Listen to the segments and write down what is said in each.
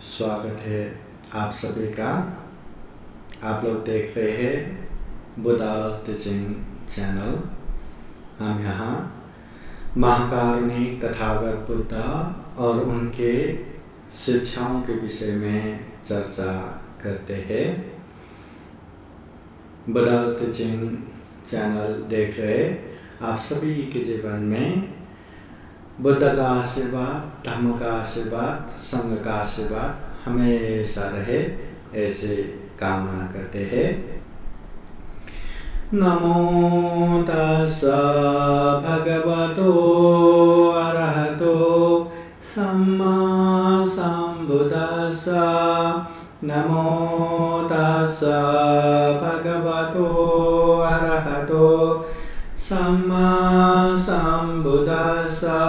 स्वागत है आप सभी का। आप लोग देख रहे हैं बुद्धा's टीचिंग चैनल। हम यहाँ महाकारुणिक तथागत बुद्ध और उनके शिक्षाओं के विषय में चर्चा करते हैं। बुद्धा's टीचिंग चैनल देख रहे आप सभी के जीवन में बुद्ध का आशीर्वाद, धम्म का आशीर्वाद, संघ का आशीर्वाद हमेशा रहे, ऐसे कामना करते हैं। नमो तस्सा भगवतो अरहतो सम्मा संबुद्धास्सा। नमो तस्सा भगवतो अरहतो सम्मा संबुद्धास्सा।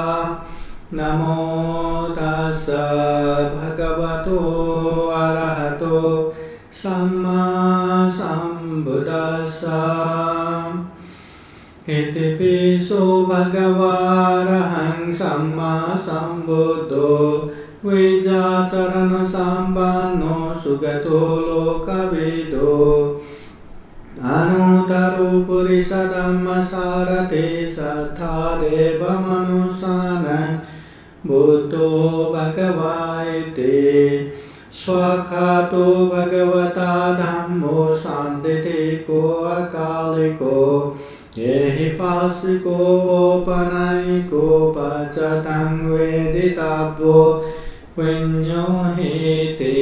नमो तस्सा भगवतो अरहतो सम्मा संबुद्धास्सा। इति पिसो भगवारहं सम्मा संबुद्धो विजाचरण संपन्नो सुगतो लोकविदो। अनुतरो पुरुष धम्म सारथे सत्था देव मनुष्यान् बुद्धो भगवायते। स्वखातो भगवता धम्मो सान्दिटिको अकालिको। येहि पासिको औपनयिको पचतं वेदितव्यो विඤ्ञो हेते।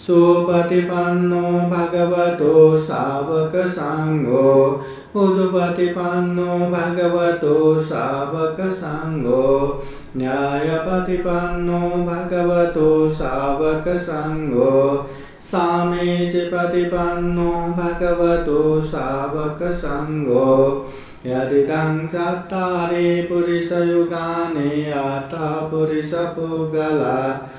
सुपतिपन्नो भगवतो सावक संघो। उजुपतिपन्नो भगवतो सावक संघो। न्यायपतिपन्नो भगवतो सावक संघो। सामीचपतिपन्नो भगवतो सावक संघो। यदिदं चत्वारि पुरुषयुगानि अथा पुरुषपुगला।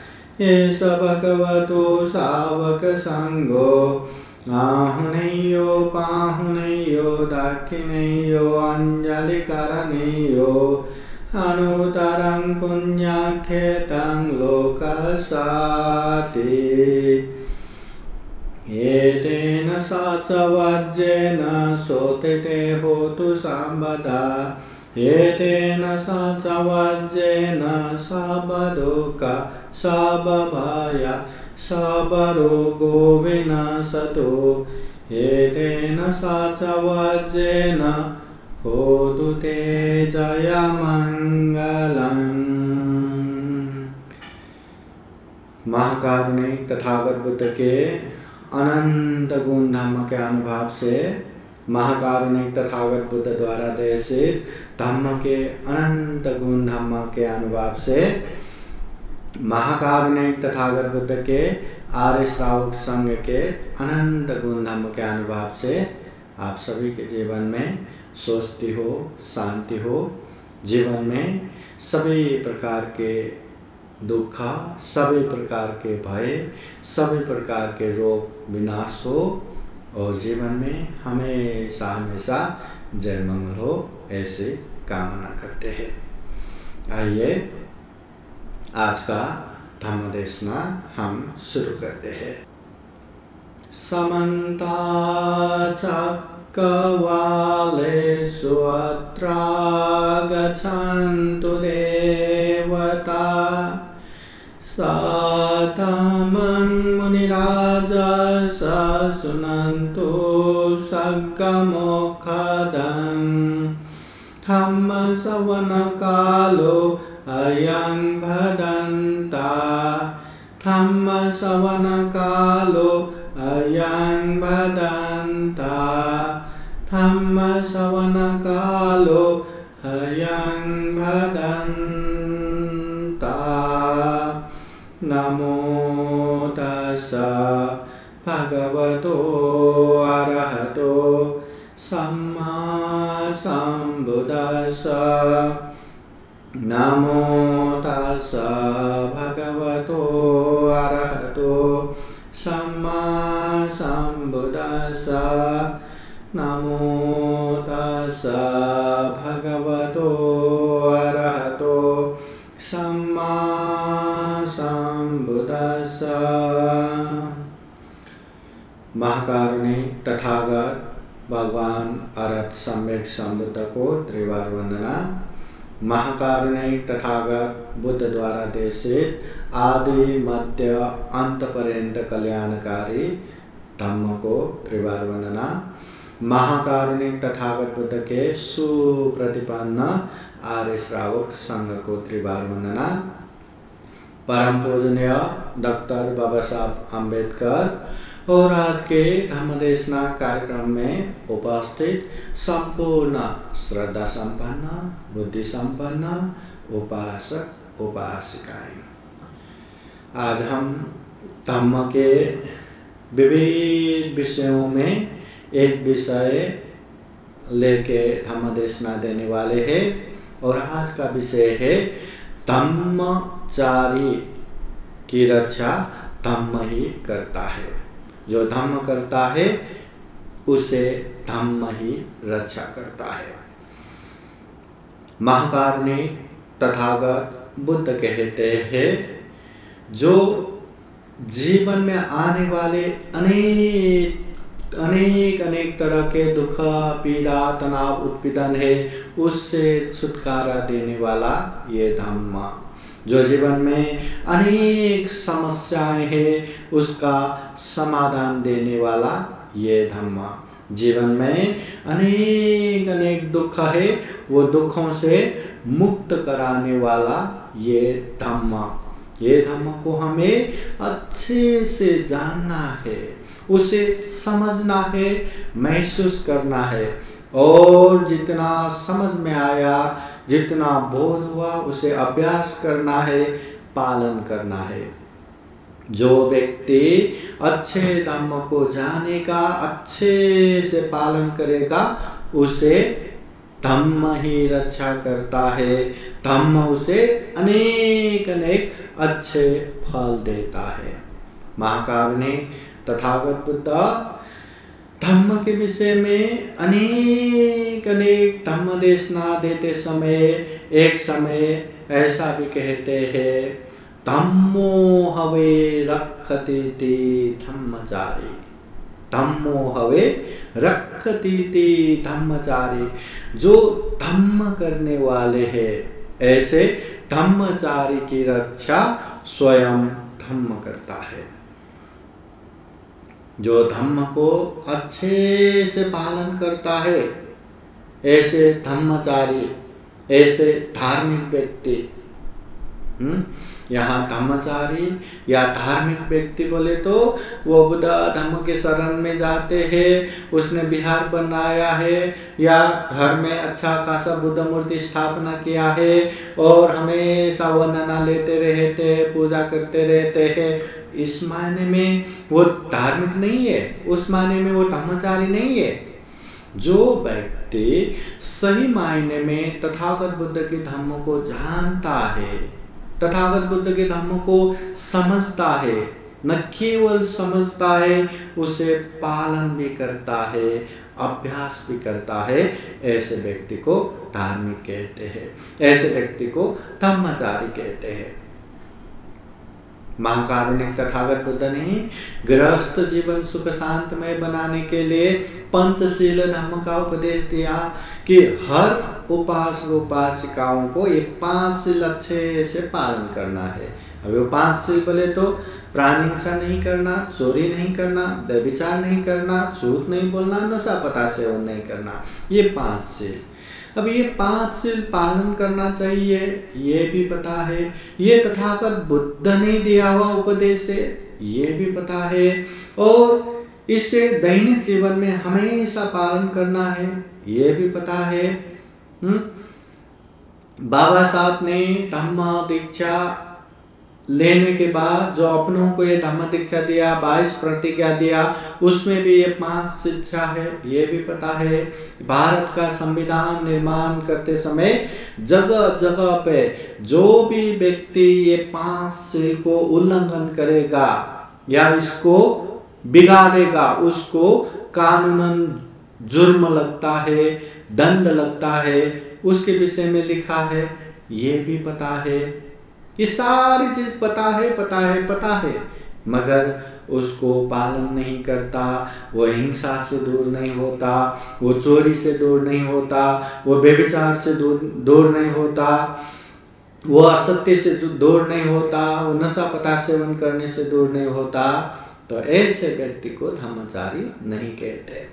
एष भगवतो सावक संघो। आहुनेयो पाहुनेयो दक्षिणेयो अंजलिकरणेयो। अनुतरं पुण्याख्येतं लोकसाति। एतेन साचवज्जेन सोतिते होतु सर्वदा। एतेन साचवज्जेन सबदुःखा सबभय सबरोगो विनाशतो। एतेन साचवज्जेन होतु ते जयमंगलम्। महाकारुणिक तथागत बुद्ध के अनंत गुण धम्म के अनुभव से, महाकारुणिक तथागत बुद्ध द्वारा देशित धम्म के अनंत गुण धम्म के अनुभव से, महाकारुणिक तथागत बुद्ध के आर्य श्रावक संघ के अनंत गुण धम्म के अनुभव से आप सभी के जीवन में स्वस्ति हो, शांति हो, जीवन में सभी प्रकार के दुख, सभी प्रकार के भय, सभी प्रकार के रोग विनाश हो और जीवन में हमेशा हमेशा जय मंगल हो, ऐसे कामना करते हैं। आइए आज का धम्म देशना हम शुरू करते हैं। समन्ता चक्रवालेषु अत्रा गच्छन्तु देवता। साधमं मुनिराजस शृण्वन्तु सद्गमोक्षदं। धम्मश्रवणकालो अयं भदन्ता। धम्मश्रवणकालो अयं भदन्ता। धम्मश्रवणकालो अयं भदन्ता। नमो तस्सा भगवतो अरहतो सम्मा संबुद्धास्सा। नमो तस्सा भगवतो अरहतो सम्मा संबुद्धास्सा। नमो तस्सा भगवतो अरहतो सम्मा सम्बुद्धस्स। महाकारुणी तथागत भगवान अरहत सम्यक संबुद्ध को त्रिवार वंदना। महाकारुणी तथागत बुद्ध द्वारा देशित आदि मध्य अंत पर्यंत कल्याणकारी धम्म को त्रिवार वंदना। महाकारुणी तथागत बुद्ध के सुप्रतिपन्न आर्य श्रावक संघ को त्रिवार वंदना। परम पूजनीय डॉक्टर बाबा साहब अम्बेडकर और आज के धम्मदेशना कार्यक्रम में उपस्थित संपूर्ण श्रद्धा संपन्न बुद्धि संपन्न उपासक उपासिकाएं, आज हम धम्म के विविध विषयों में एक विषय लेके धम्मदेशना देने वाले हैं और आज का विषय है धम्मचारी की रक्षा धम्म ही करता है। जो धम्म करता है उसे धम्म ही रक्षा करता है। महाकारुणी तथागत बुद्ध कहते हैं जो जीवन में आने वाले अनेक तरह के दुख पीड़ा तनाव उत्पीड़न है उससे छुटकारा देने वाला ये धम्म। जो जीवन में अनेक समस्याएं हैं उसका समाधान देने वाला ये धम्म। जीवन में अनेक दुख है वो दुखों से मुक्त कराने वाला ये धम्म। ये धम्म को हमें अच्छे से जानना है, उसे समझना है, महसूस करना है और जितना समझ में आया जितना बोध हुआ उसे अभ्यास करना है, पालन करना है। जो व्यक्ति अच्छे धम्म को जानेगा, अच्छे से पालन करेगा उसे धम्म ही रक्षा करता है। धम्म उसे अनेक अच्छे फल देता है। महाकारुणी तथागत बुद्ध धम्म के विषय में अनेक धम्म देशना देते समय एक समय ऐसा भी कहते हैं धम्मो हवे रक्षतीति धम्मचारी। धम्मो हवे रक्षतीति धम्मचारी। जो धम्म करने वाले हैं ऐसे धम्मचारी की रक्षा स्वयं धम्म करता है। जो धम्म को अच्छे से पालन करता है ऐसे धम्मचारी, ऐसे धार्मिक व्यक्ति। यहाँ धम्मचारी या धार्मिक व्यक्ति बोले तो वो बुद्ध धम्म के शरण में जाते हैं, उसने विहार बनाया है या घर में अच्छा खासा बुद्ध मूर्ति स्थापना किया है और हमेशा वंदना लेते रहते हैं, पूजा करते रहते हैं। इस मायने में वो धार्मिक नहीं है, उस मायने में वो धम्मचारी नहीं है। जो व्यक्ति सही मायने में तथागत बुद्ध के धम्म को जानता है, तथागत बुद्ध के धम्म को समझता है, न केवल समझता है उसे पालन भी करता है, अभ्यास भी करता है, ऐसे व्यक्ति को धार्मिक कहते हैं, ऐसे व्यक्ति को धम्मचारी कहते हैं। महाकारुणिक तथागत बुद्ध ने गृहस्थ जीवन सुख शांतमय बनाने के लिए पंचशील धम्म का उपदेश दिया कि हर उपासक उपासिकाओं को ये 5 शील अच्छे से पालन करना है। अब वो 5 शील बोले तो प्राणी हिंसा नहीं करना, चोरी नहीं करना, व्यभिचार नहीं करना, झूठ नहीं बोलना, नशा पता सेवन नहीं करना, ये 5 शील। अब ये 5 शील पालन करना चाहिए ये भी पता है, ये तथागत बुद्ध ने दिया हुआ उपदेश है ये भी पता है और इसे दैनिक जीवन में हमेशा पालन करना है ये भी पता है। बाबा साहब ने धम्म दीक्षा लेने के बाद जो अपनों को ये धम्म दीक्षा दिया, 22 प्रतिज्ञा दिया, उसमें भी ये 5 शिक्षा है ये भी पता है। भारत का संविधान निर्माण करते समय जगह जगह पे जो भी व्यक्ति ये 5 शील को उल्लंघन करेगा या इसको बिगाड़ेगा उसको कानूनन जुर्म लगता है, दंड लगता है, उसके विषय में लिखा है ये भी पता है। ये सारी चीज पता है, मगर उसको पालन नहीं करता, वो हिंसा से दूर नहीं होता, वो चोरी से दूर नहीं होता, वो व्यभिचार से दूर नहीं होता, वो असत्य से दूर नहीं होता, वो नशा पदार्थ सेवन करने से दूर नहीं होता, तो ऐसे व्यक्ति को धर्मचारी नहीं कहते,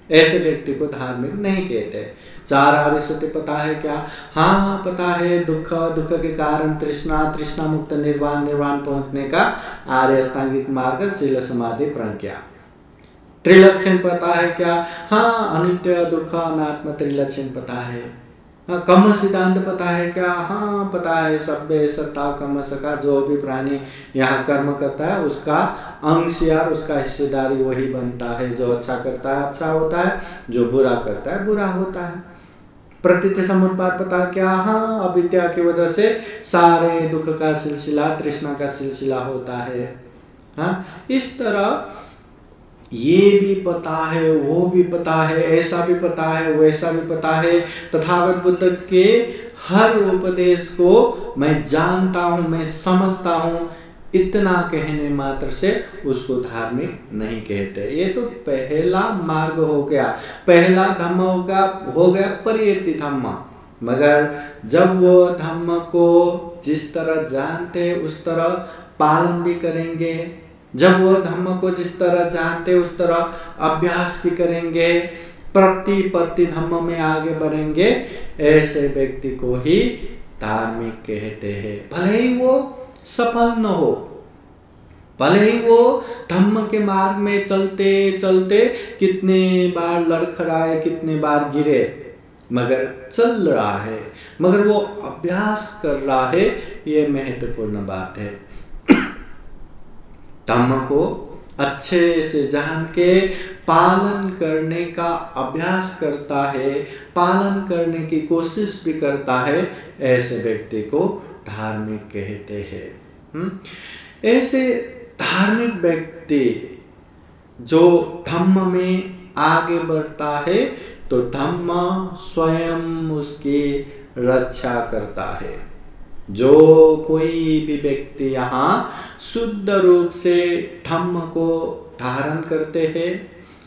ऐसे व्यक्ति को धार्मिक नहीं कहते। चार आर्य सत्य पता है क्या? हाँ पता है, दुख के कारण तृष्णा मुक्त निर्वाण पहुंचने का आर्य अष्टांगिक मार्ग शील समाधि प्रज्ञा। त्रिलक्षण पता है क्या? हाँ अनित्य दुख अनात्म त्रिलक्षण पता है। कर्म सिद्धांत पता है क्या? हाँ पता है, सभ्य सत्ता कर्म सका, जो भी प्राणी यहाँ कर्म करता है उसका अंश यार, उसका हिस्सेदारी वही बनता है। जो अच्छा करता है अच्छा होता है, जो बुरा करता है बुरा होता है। प्रतीति समुत्पाद पता क्या? हाँ अविद्या की वजह से सारे दुख का सिलसिला, तृष्णा का सिलसिला होता है। हाँ इस तरह ये भी पता है, वो भी पता है, ऐसा भी पता है, वैसा भी पता है। तथागत बुद्ध के हर उपदेश को मैं जानता हूँ, मैं समझता हूँ, इतना कहने मात्र से उसको धार्मिक नहीं कहते। ये तो पहला मार्ग हो गया, पहला धम्म हो गया परियति धम्म। मगर जब वो धम्म को जिस तरह जानते उस तरह पालन भी करेंगे, जब वो धम्म को जिस तरह जानते उस तरह अभ्यास भी करेंगे, प्रति धम्म में आगे बढ़ेंगे, ऐसे व्यक्ति को ही धार्मिक कहते हैं। भले ही वो सफल न हो, भले ही वो धम्म के मार्ग में चलते चलते कितने बार लड़खड़ाए, कितने बार गिरे, मगर चल रहा है, मगर वो अभ्यास कर रहा है। ये महत्वपूर्ण बात है। धम्म को अच्छे से जान के पालन करने का अभ्यास करता है, पालन करने की कोशिश भी करता है, ऐसे व्यक्ति को धार्मिक कहते हैं। ऐसे धार्मिक व्यक्ति जो धम्म में आगे बढ़ता है तो धम्म स्वयं उसकी रक्षा करता है। जो कोई भी व्यक्ति यहाँ शुद्ध रूप से धम्म को धारण करते हैं,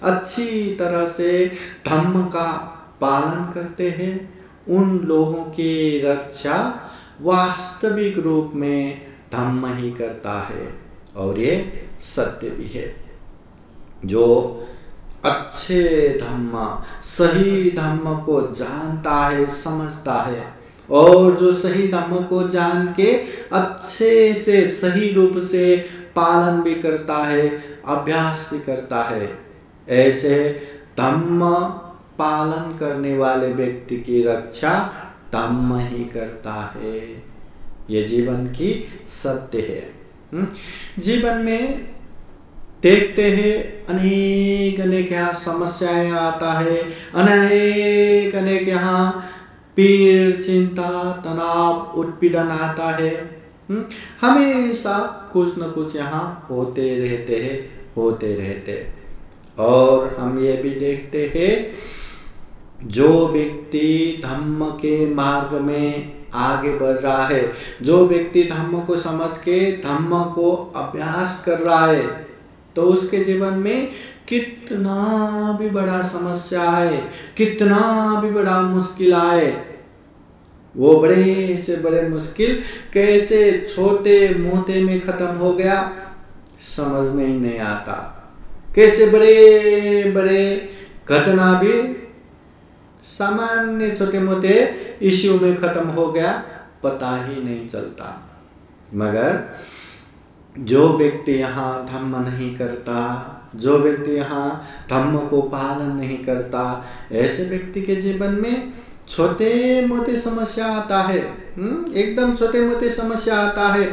अच्छी तरह से धम्म का पालन करते हैं, उन लोगों की रक्षा वास्तविक रूप में धम्म ही करता है। और ये सत्य भी है। जो अच्छे धम्म, सही धम्म को जानता है, समझता है, और जो सही धम्म को जान के अच्छे से सही रूप से पालन भी करता है, अभ्यास भी करता है, ऐसे धम्म पालन करने वाले व्यक्ति की रक्षा धम्म ही करता है। ये जीवन की सत्य है। जीवन में देखते हैं अनेक अनेक यहाँ समस्याएं आता है, अनेक यहाँ पीड़, चिंता, तनाव, उत्पीड़न आता है। हमेशा कुछ न कुछ यहाँ होते रहते। और हम ये भी देखते हैं जो व्यक्ति धम्म के मार्ग में आगे बढ़ रहा है, जो व्यक्ति धम्म को समझ के धम्म को अभ्यास कर रहा है, तो उसके जीवन में कितना भी बड़ा समस्या आए, कितना भी बड़ा मुश्किल आए, वो बड़े से बड़े मुश्किल कैसे छोटे मोटे में खत्म हो गया समझ में ही नहीं आता। कैसे बड़े बड़े घटना भी सामान्य छोटे मोटे इश्यू में खत्म हो गया, पता ही नहीं चलता। मगर जो व्यक्ति यहाँ धम्म नहीं करता, जो व्यक्ति यहाँ धम्म को पालन नहीं करता, ऐसे व्यक्ति के जीवन में छोटे मोटे समस्या आता है, एकदम छोटे मोटे समस्या आता है,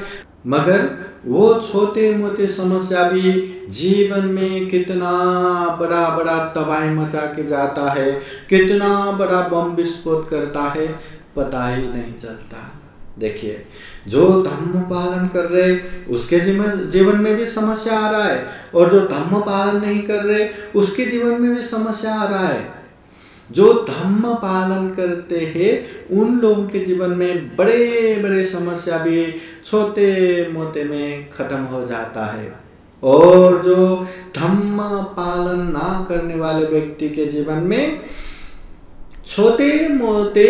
मगर वो छोटे मोटे समस्या भी जीवन में कितना बड़ा बड़ा तबाही मचा के जाता है, कितना बड़ा बम विस्फोट करता है, पता ही नहीं चलता। देखिए, जो धम्म पालन कर रहे उसके जीवन में भी समस्या आ रहा है, और जो धम्म पालन नहीं कर रहे उसके जीवन में भी समस्या आ रहा है। जो धम्म पालन करते हैं उन लोगों के जीवन में बड़े बड़े समस्या भी छोटे मोटे में खत्म हो जाता है। और जो धम्म पालन ना करने वाले व्यक्ति के जीवन में छोटे मोटे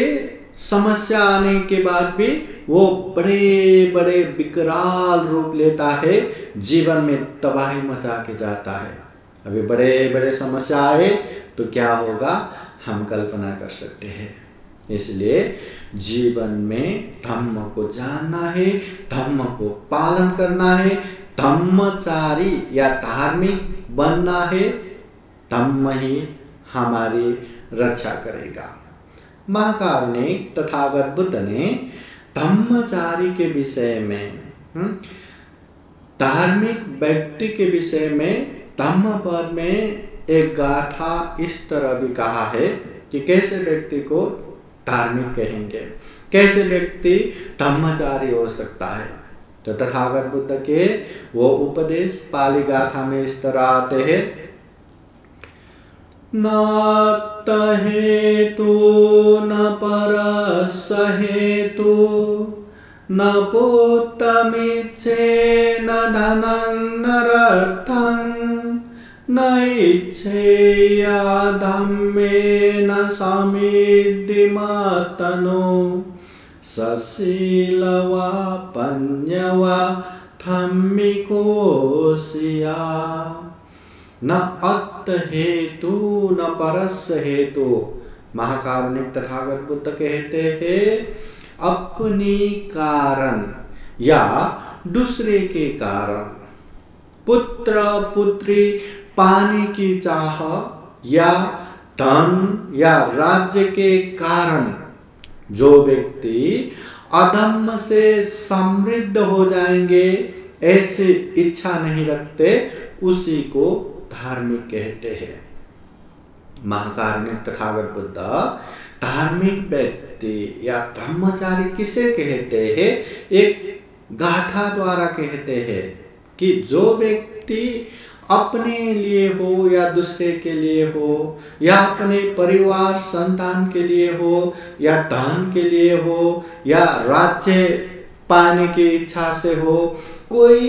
समस्या आने के बाद भी वो बड़े बड़े विकराल रूप लेता है, जीवन में तबाही मचा के जाता है। अभी बड़े बड़े समस्या आए तो क्या होगा हम कल्पना कर सकते हैं। इसलिए जीवन में धम्म को जानना है, धम्म को पालन करना है, धम्मचारी या धार्मिक बनना है। धम्म ही हमारी रक्षा करेगा। महाकारुणिक तथागत बुद्ध ने धम्मचारी के विषय में, धार्मिक व्यक्ति के विषय में धम्मपद में एक गाथा इस तरह भी कहा है कि कैसे व्यक्ति को धार्मिक कहेंगे, कैसे व्यक्ति धम्मचारी हो सकता है। तो तथागत बुद्ध के वो उपदेश पाली गाथा में इस तरह आते हैं। न हेतु न परस हेतु न पुत्रमिच्छे न धनं न रथं न इच्छेया धम्मेन समिद्धिमतनो सशीलवा पञ्चवा धम्मिकोऽस्या न अत हेतु न परस हेतु। महाकारुणिक तथागत बुद्ध कहते हैं अपनी कारण या दूसरे के कारण, पुत्र पुत्री पाने की चाह या धन या राज्य के कारण जो व्यक्ति अधम्म से समृद्ध हो जाएंगे ऐसी इच्छा नहीं रखते, उसी को धार्मिक कहते हैं। महाकारुणिक तथागत बुद्ध धार्मिक व्यक्ति या धम्मचारी किसे कहते हैं, एक गाथा द्वारा कहते हैं कि जो व्यक्ति अपने लिए हो या दूसरे के लिए हो या अपने परिवार संतान के लिए हो या धन के लिए हो या राज्य पाने की इच्छा से हो, कोई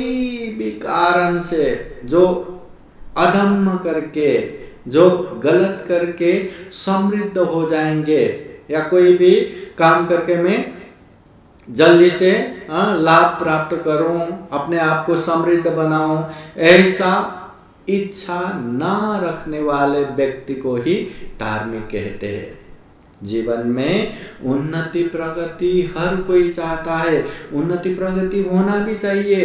भी कारण से जो अधम्म करके, जो गलत करके समृद्ध हो जाएंगे या कोई भी काम करके मैं जल्दी से लाभ प्राप्त करूं, अपने आप को समृद्ध बनाऊं, ऐसा इच्छा ना रखने वाले व्यक्ति को ही धार्मिक कहते हैं। जीवन में उन्नति प्रगति हर कोई चाहता है, उन्नति प्रगति होना भी चाहिए,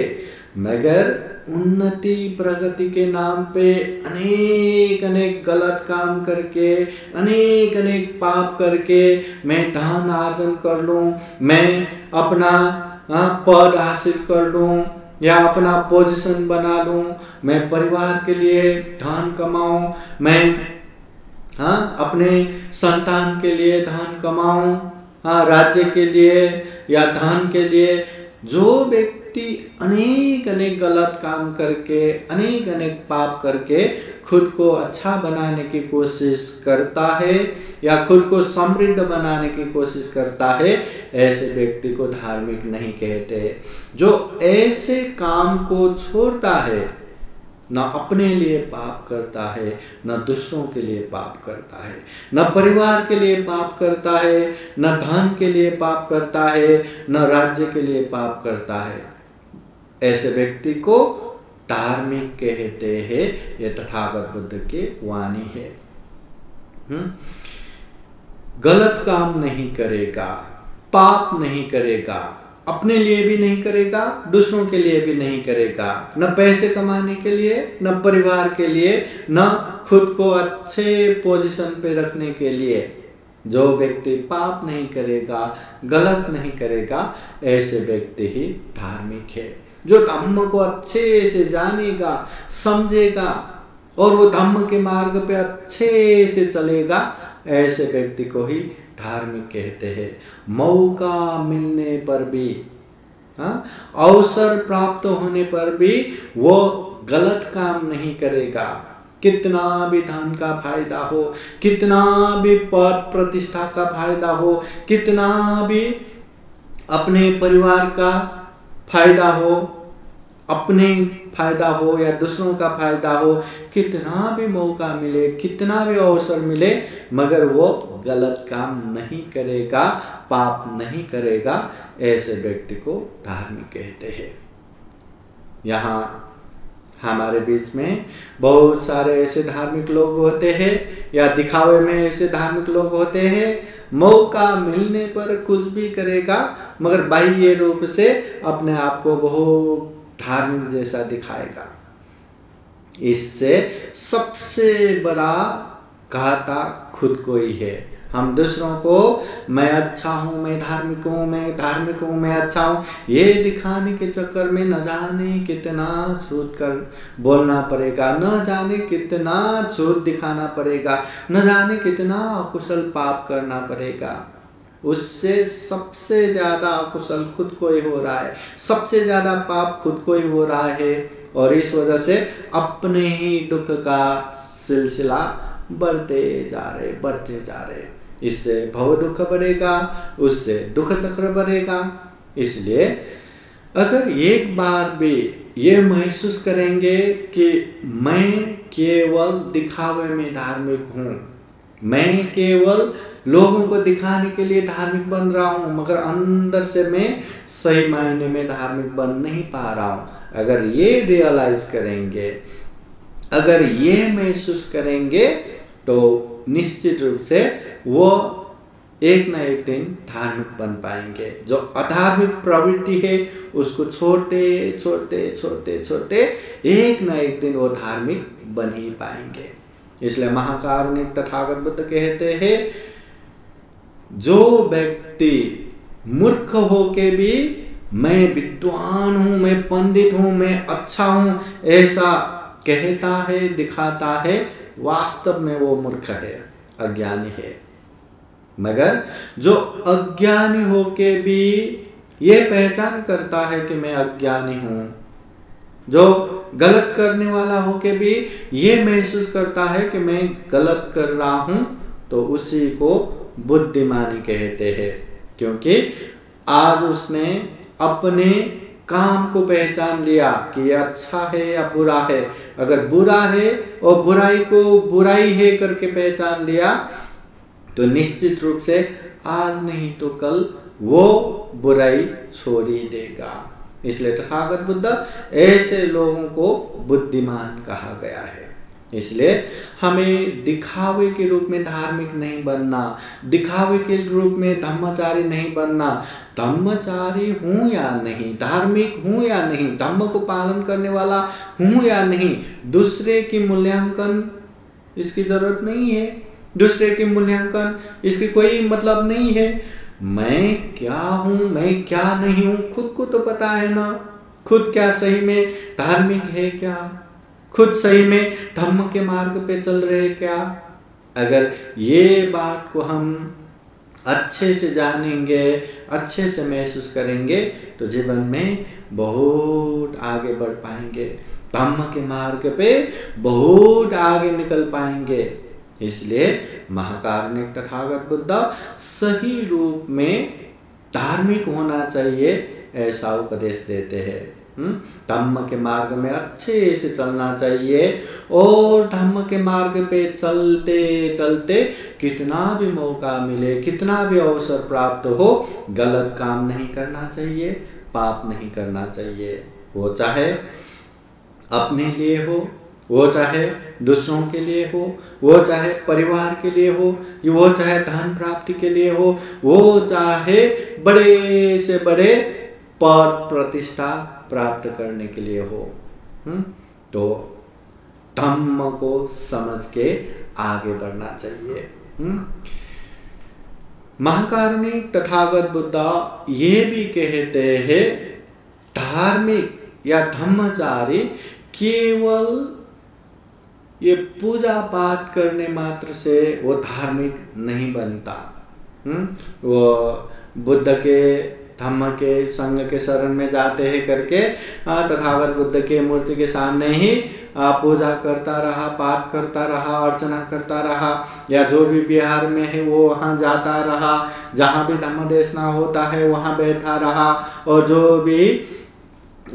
मगर उन्नति प्रगति के नाम पे अनेक अनेक गलत काम करके, अनेक अनेक पाप करके मैं धन अर्जन कर लूं, मैं अपना पद हासिल कर लूं या अपना पोजीशन बना लूं, मैं परिवार के लिए धन कमाऊं, मैं अपने संतान के लिए धन कमाऊं, राज्य के लिए या धन के लिए। जो व्यक्ति अनेक अनेक गलत काम करके, अनेक अनेक पाप करके खुद को अच्छा बनाने की कोशिश करता है या खुद को समृद्ध बनाने की कोशिश करता है, ऐसे व्यक्ति को धार्मिक नहीं कहते। जो ऐसे काम को छोड़ता है, न अपने लिए पाप करता है, न दूसरों के लिए पाप करता है, न परिवार के लिए पाप करता है, न धन के लिए पाप करता है, न राज्य के लिए पाप करता है, ऐसे व्यक्ति को धार्मिक कहते हैं। ये तथागत बुद्ध की वाणी है। गलत काम नहीं करेगा, पाप नहीं करेगा, अपने लिए भी नहीं करेगा, दूसरों के लिए भी नहीं करेगा, न पैसे कमाने के लिए, न परिवार के लिए, न खुद को अच्छे पोजीशन पे रखने के लिए। जो व्यक्ति पाप नहीं करेगा, गलत नहीं करेगा, ऐसे व्यक्ति ही धार्मिक है। जो धम्म को अच्छे से जानेगा, समझेगा और वो धम्म के मार्ग पे अच्छे से चलेगा, ऐसे व्यक्ति को ही धार्मिक कहते हैं। मौका मिलने पर भी, अवसर प्राप्त होने पर भी वो गलत काम नहीं करेगा। कितना भी धन का फायदा हो, कितना भी पद प्रतिष्ठा का फायदा हो, कितना भी अपने परिवार का फायदा हो, अपने फायदा हो या दूसरों का फायदा हो, कितना भी मौका मिले, कितना भी अवसर मिले, मगर वो गलत काम नहीं करेगा, पाप नहीं करेगा, ऐसे व्यक्ति को धार्मिक कहते हैं। यहाँ हमारे बीच में बहुत सारे ऐसे धार्मिक लोग होते हैं या दिखावे में ऐसे धार्मिक लोग होते हैं, मौका मिलने पर कुछ भी करेगा, मगर बाह्य रूप से अपने आप को बहुत धार्मिक जैसा दिखाएगा। इससे सबसे बड़ा घाटा खुद को ही है। हम दूसरों को मैं अच्छा हूँ, मैं धार्मिक हूँ, मैं धार्मिक हूँ, मैं अच्छा हूँ, ये दिखाने के चक्कर में न जाने कितना झूठ कर बोलना पड़ेगा, न जाने कितना झूठ दिखाना पड़ेगा, न जाने कितना अकुशल पाप करना पड़ेगा। उससे सबसे ज़्यादा अकुशल खुद को ही हो रहा है, सबसे ज़्यादा पाप खुद को ही हो रहा है, और इस वजह से अपने ही दुख का सिलसिला बढ़ते जा रहे। इससे भव दुख बढ़ेगा, उससे दुख चक्र बढ़ेगा। इसलिए अगर एक बार भी ये महसूस करेंगे कि मैं केवल दिखावे में धार्मिक हूँ, मैं केवल लोगों को दिखाने के लिए धार्मिक बन रहा हूँ, मगर अंदर से मैं सही मायने में धार्मिक बन नहीं पा रहा हूँ, अगर ये रियलाइज करेंगे, अगर ये महसूस करेंगे, तो निश्चित रूप से वो एक न एक दिन धार्मिक बन पाएंगे। जो अधार्मिक प्रवृत्ति है उसको छोड़ते एक न एक दिन वो धार्मिक बन ही पाएंगे। इसलिए महाकारुणिक तथागत बुद्ध कहते हैं, जो व्यक्ति मूर्ख होके भी मैं विद्वान हूँ, मैं पंडित हूँ, मैं अच्छा हूँ ऐसा कहता है, दिखाता है, वास्तव में वो मूर्ख है, अज्ञानी है। मगर जो अज्ञानी होके भी ये पहचान करता है कि मैं अज्ञानी हूँ, जो गलत करने वाला होके भी ये महसूस करता है कि मैं गलत कर रहा हूँ, तो उसी को बुद्धिमानी कहते हैं। क्योंकि आज उसने अपने काम को पहचान लिया कि ये अच्छा है या बुरा है। अगर बुरा है और बुराई को बुराई है करके पहचान लिया, तो निश्चित रूप से आज नहीं तो कल वो बुराई छोड़ ही देगा। इसलिए तथागत बुद्ध ऐसे लोगों को बुद्धिमान कहा गया है। इसलिए हमें दिखावे के रूप में धार्मिक नहीं बनना, दिखावे के रूप में धम्मचारी नहीं बनना। धम्मचारी हूँ या नहीं, धार्मिक हूँ या नहीं, धम्म को पालन करने वाला हूँ या नहीं, दूसरे की मूल्यांकन इसकी जरूरत नहीं है, दूसरे के मूल्यांकन इसकी कोई मतलब नहीं है। मैं क्या हूँ, मैं क्या नहीं हूँ, खुद को तो पता है ना। खुद क्या सही में धार्मिक है क्या, खुद सही में धम्म के मार्ग पे चल रहे क्या। अगर ये बात को हम अच्छे से जानेंगे, अच्छे से महसूस करेंगे, तो जीवन में बहुत आगे बढ़ पाएंगे, धम्म के मार्ग पे बहुत आगे निकल पाएंगे। इसलिए महाकारुणिक तथागत बुद्ध सही रूप में धार्मिक होना चाहिए ऐसा उपदेश देते हैं। धम्म के मार्ग में अच्छे से चलना चाहिए, और धम्म के मार्ग पे चलते चलते कितना भी मौका मिले, कितना भी अवसर प्राप्त हो, गलत काम नहीं करना चाहिए, पाप नहीं करना चाहिए। वो चाहे अपने लिए हो, वो चाहे दूसरों के लिए हो, वो चाहे परिवार के लिए हो, वो चाहे धन प्राप्ति के लिए हो, वो चाहे बड़े से बड़े पद प्रतिष्ठा प्राप्त करने के लिए हो। तो धम्म को समझ के आगे बढ़ना चाहिए। महाकारुणिक तथागत बुद्ध ये भी कहते हैं, धार्मिक या धम्मचारी केवल ये पूजा पाठ करने मात्र से वो धार्मिक नहीं बनता। वो बुद्ध के धम्म के संग के शरण में जाते हैं करके तथागत बुद्ध के मूर्ति के सामने ही पूजा करता रहा, पाठ करता रहा, अर्चना करता रहा, या जो भी बिहार में है वो वहाँ जाता रहा, जहाँ भी धम्म देशना होता है वहाँ बैठा रहा, और जो भी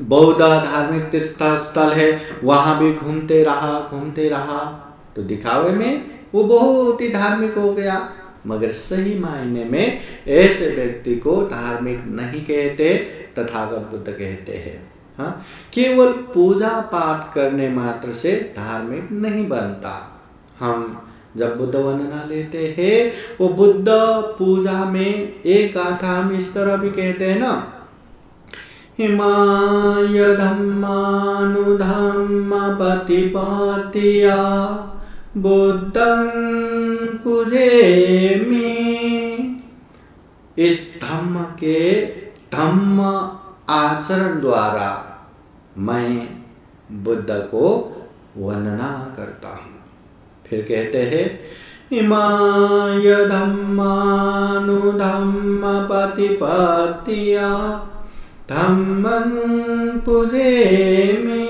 बौद्ध धार्मिक तीर्थ स्थल है, वहां भी घूमते रहा तो दिखावे में वो बहुत ही धार्मिक हो गया, मगर सही मायने में ऐसे व्यक्ति को धार्मिक नहीं कहते, तथागत बुद्ध कहते हैं। हाँ, केवल पूजा पाठ करने मात्र से धार्मिक नहीं बनता। हम जब बुद्ध वंदना लेते हैं, वो बुद्ध पूजा में एक गाथा हम इस तरह भी कहते हैं ना, हिमाय धम्मानुधम्म प्रतिपत्तिया बुद्धं पूजेमि। इस धम्म आचरण द्वारा मैं बुद्ध को वंदना करता हूँ। फिर कहते हैं इमाय धम्मानुधम्म प्रतिपत्तिया धम्मं पूजेमि।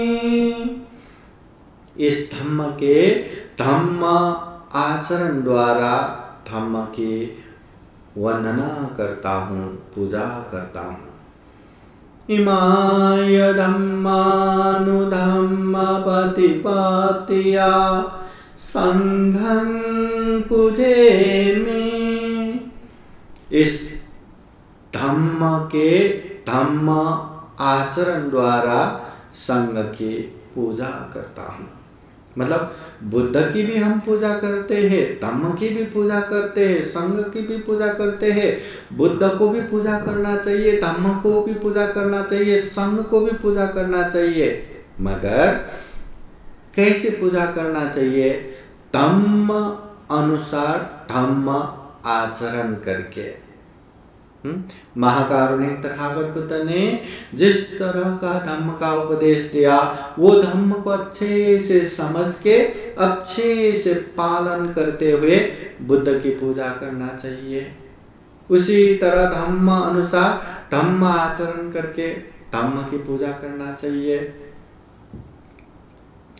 इस धम्म आचरण द्वारा धम्म की वंदना करता हूँ, पूजा करता हूँ। इमाय धम्मानुधम्म प्रतिपत्तिया संघं पूजेमि। इस धम्म आचरण द्वारा संघ की पूजा करता हूँ। मतलब बुद्ध की भी हम पूजा करते हैं, धम्म की भी पूजा करते हैं, संघ की भी पूजा करते हैं। बुद्ध को भी पूजा करना चाहिए, धम्म को भी पूजा करना चाहिए, संघ को भी पूजा करना चाहिए, मगर कैसे पूजा करना चाहिए? धम्म अनुसार धम्म आचरण करके। महाकारुणिक तथागत बुद्ध ने जिस तरह का धम्म का उपदेश दिया, वो धम्म को अच्छे से समझ के अच्छे से पालन करते हुए बुद्ध की पूजा करना चाहिए। उसी तरह धम्म अनुसार धम्म आचरण करके धम्म की पूजा करना चाहिए,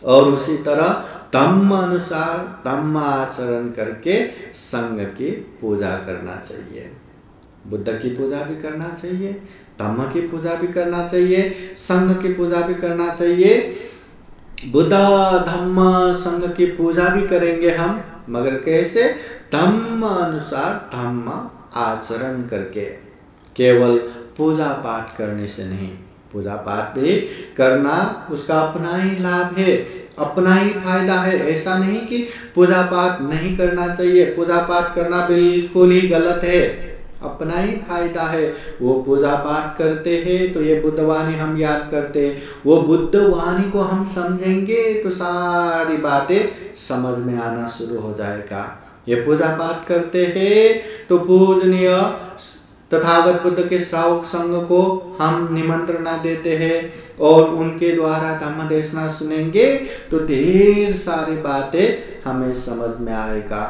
और उसी तरह धम्म अनुसार धम्म आचरण करके संघ की पूजा करना चाहिए। बुद्ध की पूजा भी करना चाहिए, धम्म की पूजा भी करना चाहिए, संघ की पूजा भी करना चाहिए। बुद्ध धम्म संघ की पूजा भी करेंगे हम, मगर कैसे? धम्म अनुसार धम्म आचरण करके, केवल पूजा पाठ करने से नहीं। पूजा पाठ भी करना उसका अपना ही लाभ है, अपना ही फायदा है। ऐसा नहीं कि पूजा पाठ नहीं करना चाहिए, पूजा पाठ करना बिल्कुल ही गलत है, अपना ही फायदा है। वो पूजा पाठ करते हैं तो ये बुद्धवाणी हम याद करते हैं, वो बुद्धवाणी को हम समझेंगे तो सारी बातें समझ में आना शुरू हो जाएगा। ये पूजा पाठ करते हैं तो पूजनीय तथागत बुद्ध के श्रावक संघ को हम निमंत्रणा देते हैं और उनके द्वारा धम्म देशना सुनेंगे तो ढेर सारी बातें हमें समझ में आएगा।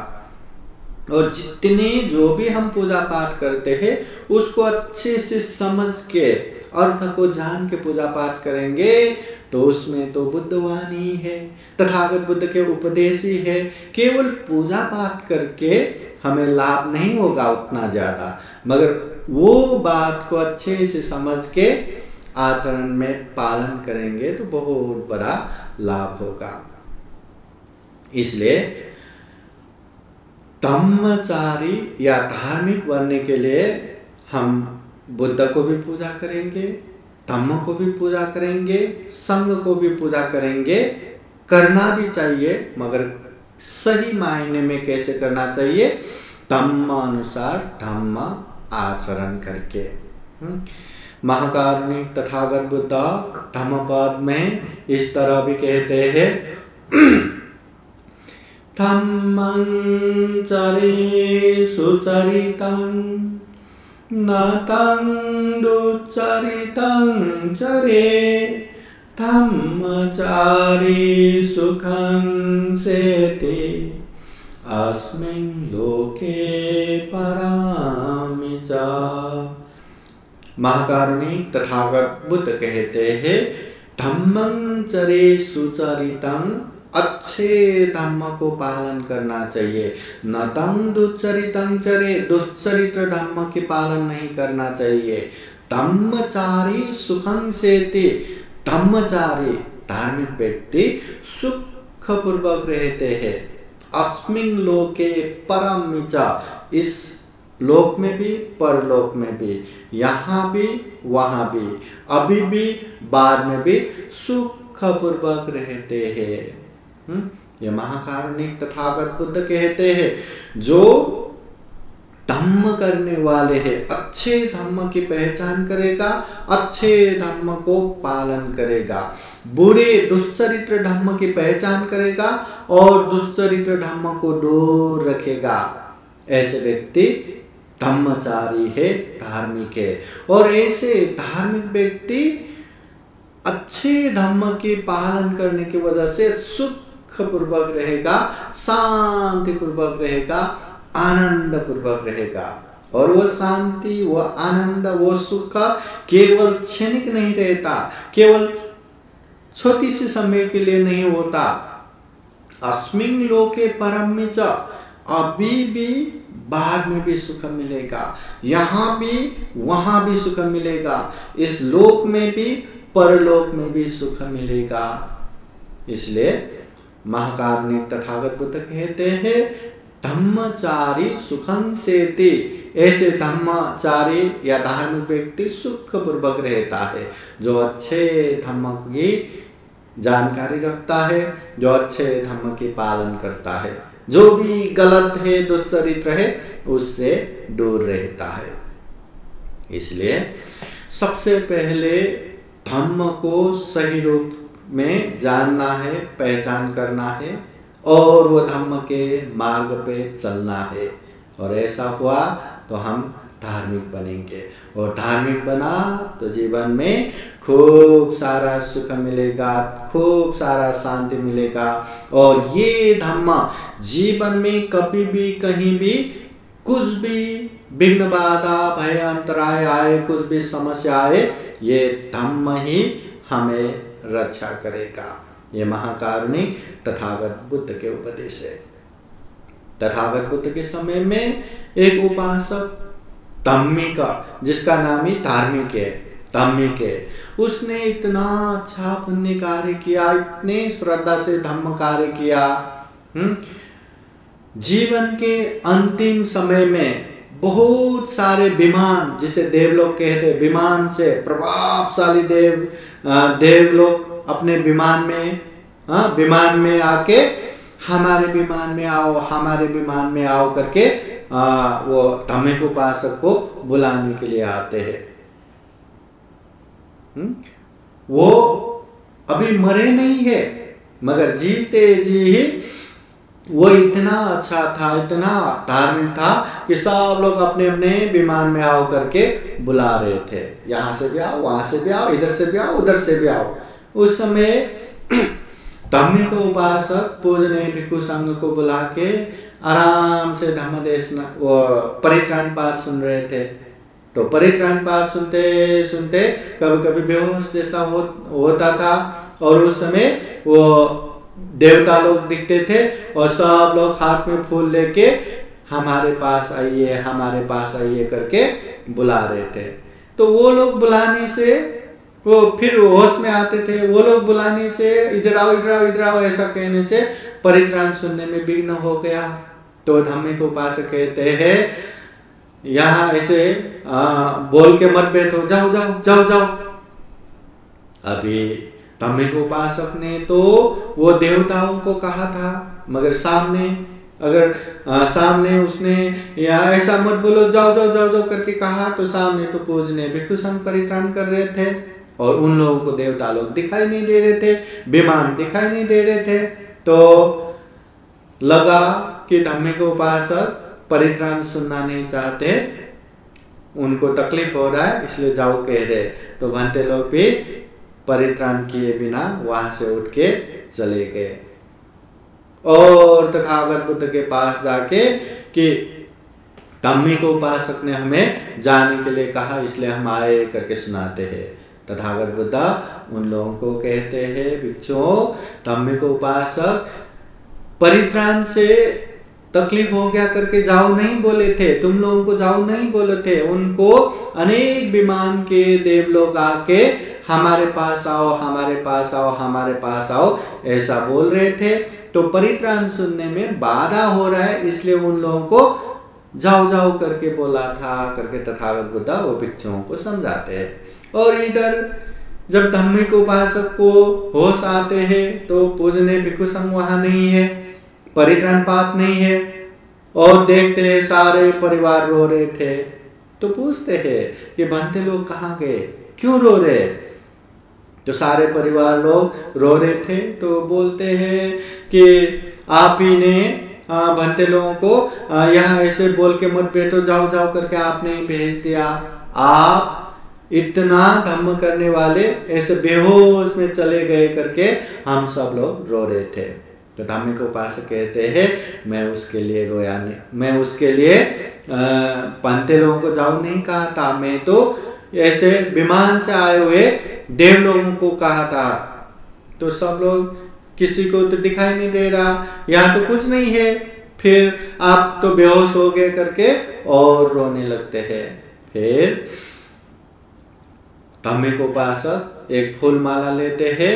और जितने जो भी हम पूजा पाठ करते हैं उसको अच्छे से समझ के अर्थ को जान के पूजा पाठ करेंगे तो उसमें तो बुद्धवाणी है, तथागत बुद्ध के उपदेश ही है। केवल पूजा पाठ करके हमें लाभ नहीं होगा उतना ज्यादा, मगर वो बात को अच्छे से समझ के आचरण में पालन करेंगे तो बहुत बड़ा लाभ होगा। इसलिए धम्मचारी या धार्मिक बनने के लिए हम बुद्ध को भी पूजा करेंगे, धम्म को भी पूजा करेंगे, संघ को भी पूजा करेंगे। करना भी चाहिए, मगर सही मायने में कैसे करना चाहिए? धम्म अनुसार धम्म आचरण करके। महाकारुणिक तथागत बुद्ध धम्मपद में इस तरह भी कहते हैं धम्मं चरे सुचरितं न तं दुच्चरितं चरे धम्मचारी सुखं सेते अस्मिन् लोके परामि च। महाकारुणिक तथागत बुद्ध कहते हैं धम्मं चरे सुचरितं, अच्छे धम्म को पालन करना चाहिए। न तं दुच्चरितं चरे, दुच्चरित्र धम्म की पालन नहीं करना चाहिए। धम्मचारी सुखं सेति। धम्मचारी धार्मिक व्यक्ति सुख पूर्वक रहते हैं। अस्मिन् लोके परम च, इस लोक में भी परलोक में भी, यहाँ भी वहाँ भी, अभी भी बाद में भी सुख पूर्वक रहते हैं। ये महाकारुणिक तथागत बुद्ध कहते हैं जो धम्म करने वाले हैं, अच्छे धम्म की पहचान करेगा, अच्छे धम्म को पालन करेगा, बुरे दुश्चरित्र धम्म की पहचान करेगा और दुश्चरित्र धम्म को दूर रखेगा, ऐसे व्यक्ति धम्मचारी है, धार्मिक है। और ऐसे धार्मिक व्यक्ति अच्छे धम्म के पालन करने की वजह से सुख पूर्वक रहेगा, शांति पूर्वक रहेगा, आनंद पूर्वक रहेगा। और वो शांति, वो आनंद, वो सुख केवल क्षणिक नहीं रहता, केवल छोटी सी समय के लिए नहीं होता। अस्मिन् लोके परम च, अभी भी बाद में भी सुख मिलेगा, यहाँ भी वहाँ भी सुख मिलेगा, इस लोक में भी परलोक में भी सुख मिलेगा। इसलिए महाकारुणिक तथागत बुद्ध कहते हैं धम्मचारी सुखं सेति। ऐसे धम्मचारी या धार्मिक व्यक्ति सुख पूर्वक रहता है, जो अच्छे धम्म की जानकारी रखता है, जो अच्छे धम्म के पालन करता है, जो भी गलत है, दुश्चरित्र है, उससे दूर रहता है। इसलिए सबसे पहले धम्म को सही रूप में जानना है, पहचान करना है और वो धम्म के मार्ग पे चलना है। और ऐसा हुआ तो हम धार्मिक बनेंगे, और धार्मिक बना तो जीवन में खूब सारा सुख मिलेगा, खूब सारा शांति मिलेगा। और ये धम्म जीवन में कभी भी कहीं भी कुछ भी विघ्न बाधा भय अंतराय आए, कुछ भी समस्या आए, ये धम्म ही हमें रक्षा करेगा। ये महाकारुणिक तथागत बुद्ध के उपदेश है। तथागत बुद्ध के समय में एक उपासक धम्मिक, जिसका नाम ही धार्मिक है, धम्मिक है, उसने इतना अच्छा पुण्य कार्य किया, इतने श्रद्धा से धम्म कार्य किया। जीवन के अंतिम समय में बहुत सारे विमान, जिसे देवलोक कहते हैं, विमान से प्रभावशाली देवलोक अपने विमान में आके हमारे विमान में आओ, हमारे विमान में आओ करके वो धम्मिक उपासक को बुलाने के लिए आते हैं। वो अभी मरे नहीं है, मगर जीते जी ही वो इतना अच्छा था, इतना धार्मिक था कि सब लोग अपने अपने विमान में आओ करके बुला रहे थे। यहाँ से भी आओ, वहां से भी आओ, इधर से भी आओ, उधर से भी आओ। उस समय धम्मिक उपासक पूजनीय भिक्षु संघ को बुला के आराम से धम्म देशना वो परित्राण पाठ सुन रहे थे। तो परित्राण पाठ सुनते सुनते कभी कभी बेहोश जैसा होता था, और उस समय वो देवता लोग दिखते थे और सब लोग हाथ में फूल लेके हमारे पास आइए, हमारे पास आइए करके बुला रहे थे। तो वो लोग बुलाने से वो फिर होश में आते थे, वो लोग बुलाने से इधर आओ, इधर आओ, इधर आओ ऐसा कहने से परित्राण सुनने में विघ्न हो गया। तो धम्मिक उपासक कहते हैं यहाँ ऐसे बोल के मत बैठो, जाओ जाओ जाओ जाओ। अभी धम्मिक उपासक ने तो वो देवताओं को कहा था, मगर सामने उसने या ऐसा मत बोलो, जाओ जाओ जाओ जाओ करके कहा, तो सामने तो पूजनीय भिक्षु संघ परित्राण कर रहे थे और उन लोगों को देवता लोग दिखाई नहीं दे रहे थे, विमान दिखाई नहीं दे रहे थे। तो लगा कि धम्मिक उपासक परित्राण सुनना नहीं चाहते, उनको तकलीफ हो रहा है, इसलिए जाओ कह रहे। तो भंते लोग भी परित्राण किए बिना वहां से उठ के चले गए और तथागत बुद्ध के पास जाके कि धम्मिक उपासक ने हमें जाने के लिए कहा, इसलिए हम आए करके सुनाते हैं। तथागत बुद्ध उन लोगों को कहते हैं, भिक्षुओं, धम्मिक उपासक परित्राण से तकलीफ हो गया करके जाओ नहीं बोले थे, तुम लोगों को जाओ नहीं बोले थे। उनको अनेक विमान के देव लोग आके हमारे पास आओ, हमारे पास आओ, हमारे पास आओ ऐसा बोल रहे थे। तो परित्राण सुनने में बाधा हो रहा है, इसलिए उन लोगों को जाओ जाओ करके बोला था करके तथागत बुद्ध वो भिक्षुओं को समझाते हैं। और इधर जब धम्मिक उपासक को होश आते हैं तो पूजने भिक्षु संघ वहां नहीं है, परित्राण पात नहीं है, और देखते हैं सारे परिवार रो रहे थे। तो पूछते हैं कि भंते लोग कहाँ गए, क्यों रो रहे? तो सारे परिवार लोग रो रहे थे। तो बोलते हैं कि आप ही ने भंते लोगों को यहाँ ऐसे बोल के मत भेजो, जाओ जाओ करके आपने ही भेज दिया। आप इतना धम्म करने वाले ऐसे बेहोश में चले गए करके हम सब लोग रो रहे थे। तो धार्मिक उपासक कहते हैं मैं उसके लिए रोया नहीं, मैं उसके लिए पंते लोगों को जाओ नहीं कहा था, मैं तो ऐसे विमान से आए हुए देव लोगों को कहा था। तो सब लोग किसी को तो दिखाई नहीं दे रहा, यहाँ तो कुछ नहीं है, फिर आप तो बेहोश हो गए करके और रोने लगते हैं। फिर धार्मिक उपासक एक फूल माला लेते हैं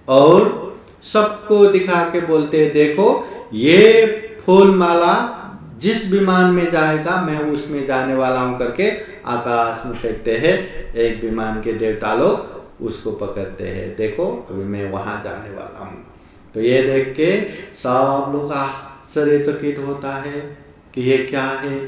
और सबको दिखा के बोलते हैं देखो ये फूल माला जिस विमान में जाएगा मैं उसमें जाने वाला हूं करके आकाश में फेंकते हैं। एक विमान के देवता लोग उसको पकड़ते हैं, देखो अभी मैं वहां जाने वाला हूं। तो ये देख के सब लोग आश्चर्यचकित होता है कि ये क्या है,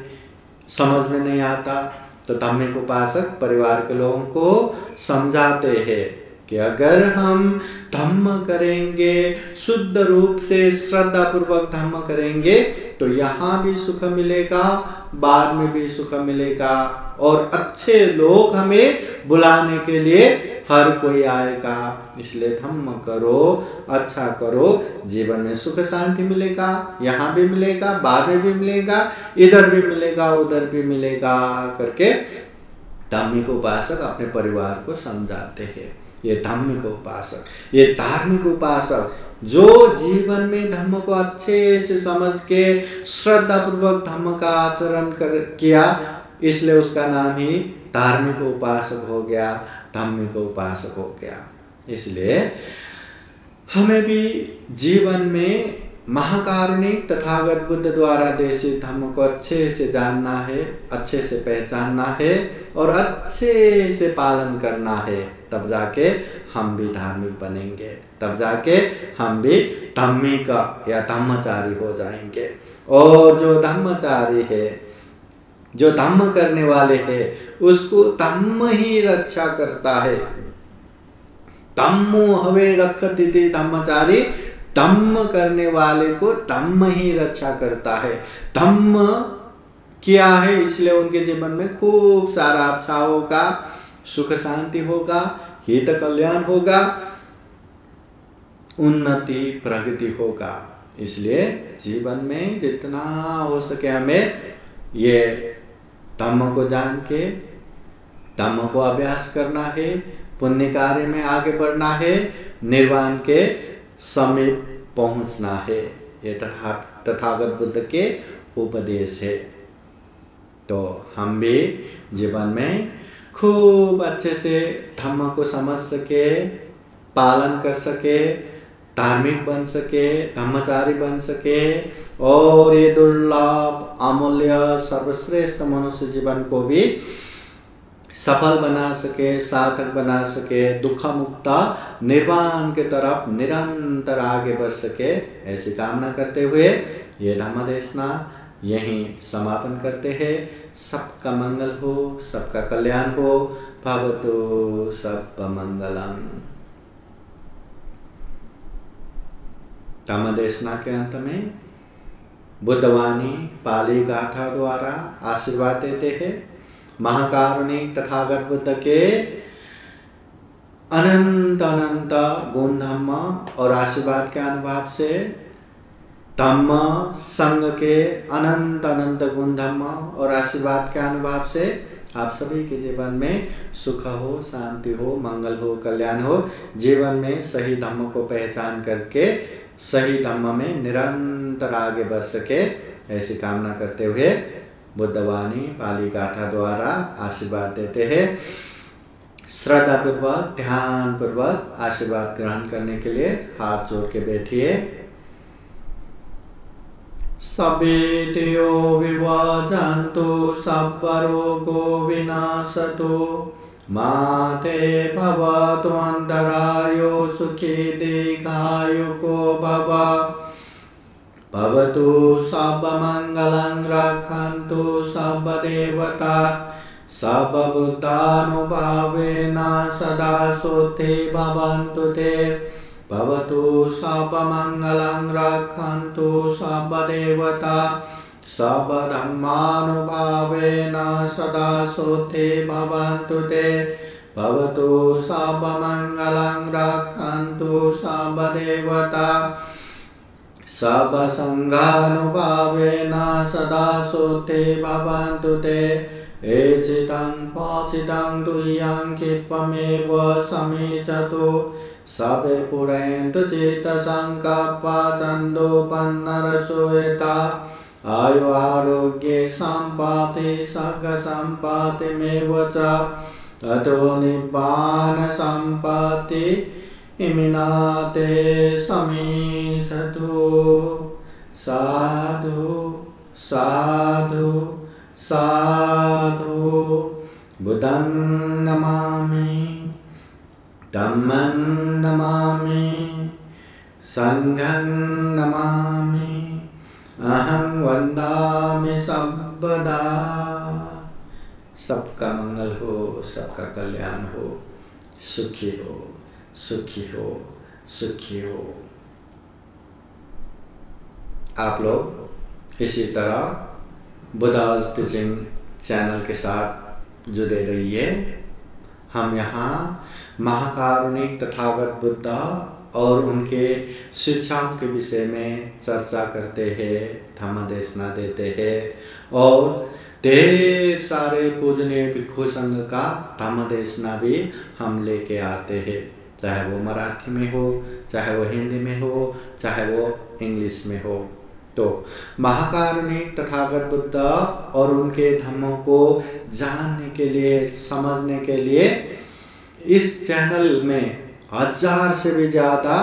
समझ में नहीं आता। तो धार्मिक उपासक परिवार के लोगों को समझाते हैं कि अगर हम धम्म करेंगे, शुद्ध रूप से श्रद्धा पूर्वक धम्म करेंगे तो यहाँ भी सुख मिलेगा, बाद में भी सुख मिलेगा, और अच्छे लोग हमें बुलाने के लिए हर कोई आएगा। इसलिए धम्म करो, अच्छा करो, जीवन में सुख शांति मिलेगा, यहाँ भी मिलेगा, बाद में भी मिलेगा, इधर भी मिलेगा, उधर भी मिलेगा करके धार्मिक उपासक अपने परिवार को समझाते हैं। ये धार्मिक उपासक, ये धार्मिक उपासक जो जीवन में धर्म को अच्छे से समझ के श्रद्धा पूर्वक धर्म का आचरण किया, इसलिए उसका नाम ही धार्मिक उपासक हो गया, धार्मिक उपासक हो गया। इसलिए हमें भी जीवन में महाकारुणिक तथागत बुद्ध द्वारा देशित धर्म को अच्छे से जानना है, अच्छे से पहचानना है और अच्छे से पालन करना है, तब जाके हम भी धार्मिक बनेंगे, तब जाके हम भी धार्मिक या धम्मचारी हो जाएंगे। और जो धम्मचारी है, जो धम्म करने वाले हैं, उसको धम्म ही रक्षा करता है। धम्मो हवे रक्षति इति धम्मचारी, धम्म करने वाले को धम्म ही रक्षा करता है। धम्म किया है इसलिए उनके जीवन में खूब सारा अच्छा होगा, सुख शांति होगा, हित कल्याण होगा, उन्नति प्रगति होगा। इसलिए जीवन में जितना हो सके हमें ये धम्म को जान के धम्म को अभ्यास करना है, पुण्य कार्य में आगे बढ़ना है, निर्वाण के समीप पहुंचना है। ये तथागत बुद्ध के उपदेश है। तो हम भी जीवन में खूब अच्छे से धम्म को समझ सके, पालन कर सके, धार्मिक बन सके, धम्मचारी बन सके और ये दुर्लभ अमूल्य सर्वश्रेष्ठ मनुष्य जीवन को भी सफल बना सके, सार्थक बना सके, दुख मुक्त निर्वाण के तरफ निरंतर आगे बढ़ सके, ऐसी कामना करते हुए ये धम्म देशना यहीं समापन करते हैं। सबका मंगल हो, सबका कल्याण हो। भवतु सर्वमंगलम्। धम्म देशना के अंत में बुद्धवाणी पाली गाथा द्वारा आशीर्वाद देते हैं। महाकारुणिक तथागत बुद्ध के अनंत अनंत गुण धम्म और आशीर्वाद के अनुभव से धम्म संघ के अनंत अनंत गुण धम्म और आशीर्वाद के अनुभव से आप सभी के जीवन में सुख हो, शांति हो, मंगल हो, कल्याण हो। जीवन में सही धम्म को पहचान करके सही धम्म में निरंतर आगे बढ़ सके, ऐसी कामना करते हुए बुद्धवाणी पाली गाथा द्वारा आशीर्वाद देते हैं। श्रद्धापूर्वक ध्यान पूर्वक आशीर्वाद ग्रहण करने के लिए हाथ जोड़ के बैठिए। सभेत्यो विवाजन्तु सब्बरोगो विनाशतु माते भवतु अन्तरायो सुखी दीर्घायुको भव। भवतु सर्वमङ्गलं रक्षन्तु सर्वदेवता सर्वबुद्धानुभावेन सदा शुद्धि भवन्तु ते। भवतु सर्वमङ्गलं रक्षन्तु सर्वदेवता सर्वधर्मानुभावेन सदा शुद्धि भवन्तु ते। भवतु सर्वमङ्गलं रक्षन्तु सर्वदेवता सर्वसङ्घानुभावेन सदा शुद्धि भवन्तु ते। एचितं पाचितं तुय्यं क्षिप्रमेव समीचतु सबे पुरन्तु चित्तसङ्कल्पा छन्दोपन्नरसो यथा। आयु आरोग्ये सम्पत्ति सर्गसम्पत्तिमेव च ततो निब्बान सम्पत्ति इमिनाते समीचतु। साधु साधु साधु। बुद्धं नमामि धम्मं नमामि संघं नमामि अहं वन्दामि सर्वदा। सबका मंगल हो, सबका कल्याण हो, सुखी हो, सुखी हो, सुखी हो। आप लोग इसी तरह बुद्धा's टीचिंग चैनल के साथ जुड़े रहिए। हम यहाँ महाकारुणिक तथागत बुद्ध और उनके शिक्षाओं के विषय में चर्चा करते हैं, धम्म देशना देते हैं और ढेर सारे पूजनीय भिक्षु संघ का धम्म देशना भी हम लेके आते हैं, चाहे वो मराठी में हो, चाहे वो हिंदी में हो, चाहे वो इंग्लिश में हो। तो महाकारुणिक तथागत बुद्ध और उनके धम्मों को जानने के लिए, समझने के लिए इस चैनल में 1000 से भी ज़्यादा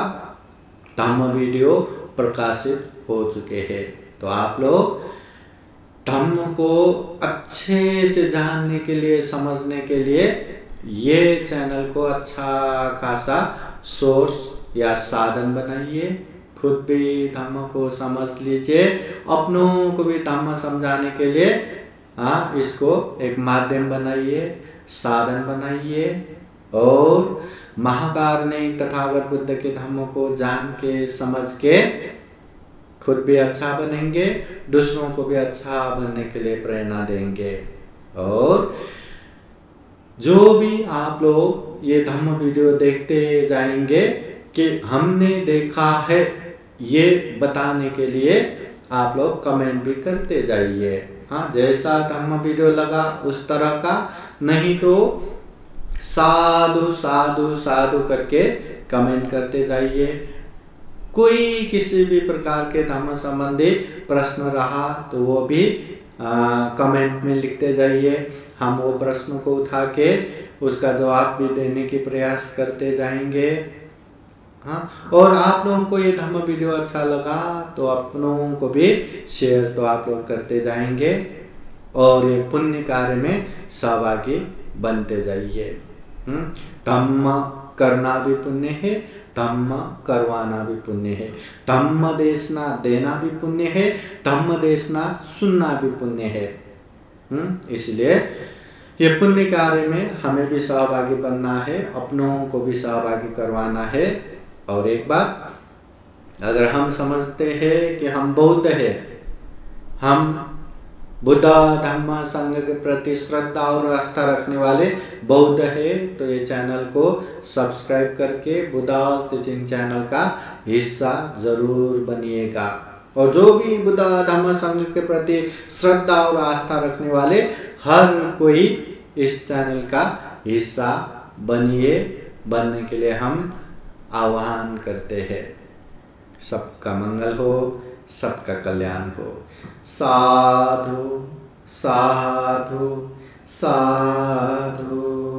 धम्म वीडियो प्रकाशित हो चुके हैं। तो आप लोग धम्म को अच्छे से जानने के लिए, समझने के लिए ये चैनल को अच्छा खासा सोर्स या साधन बनाइए। खुद भी धम्म को समझ लीजिए, अपनों को भी धम्म समझाने के लिए इसको एक माध्यम बनाइए, साधन बनाइए और महाकारुणिक तथागत बुद्ध के धम्मों को जान के, समझ के खुद भी अच्छा बनेंगे, दूसरों को भी अच्छा बनने के लिए प्रेरणा देंगे। और जो भी आप लोग ये धम्म वीडियो देखते जाएंगे कि हमने देखा है, ये बताने के लिए आप लोग कमेंट भी करते जाइए। हाँ, जैसा धम्म वीडियो लगा उस तरह का, नहीं तो साधु साधु साधु करके कमेंट करते जाइए। कोई किसी भी प्रकार के धम्म संबंधी प्रश्न रहा तो वो भी कमेंट में लिखते जाइए। हम वो प्रश्न को उठा के उसका जवाब भी देने की प्रयास करते जाएंगे। हाँ, और आप लोगों को ये धम्म वीडियो अच्छा लगा तो अपनों को भी शेयर तो आप लोग करते जाएंगे और ये पुण्य कार्य में सहभागी बनते जाइए। धम्म करना भी पुण्य है, धम्म करवाना भी पुण्य है, धम्म देशना देना भी पुण्य है, धम्म देशना सुनना भी पुण्य है। इसलिए ये पुण्य कार्य में हमें भी सहभागी बनना है, अपनों को भी सहभागी करवाना है। और एक बात, अगर हम समझते हैं कि हम बौद्ध हैं, हम बुद्ध धम्म संघ के प्रति श्रद्धा और आस्था रखने वाले बौद्ध है, तो ये चैनल को सब्सक्राइब करके बुद्धा's टीचिंग चैनल का हिस्सा जरूर बनिएगा। और जो भी बुद्ध धम्म संघ के प्रति श्रद्धा और आस्था रखने वाले हर कोई इस चैनल का हिस्सा बनिए, बनने के लिए हम आह्वान करते हैं। सबका मंगल हो, सबका कल्याण हो। साधु साधु साधु।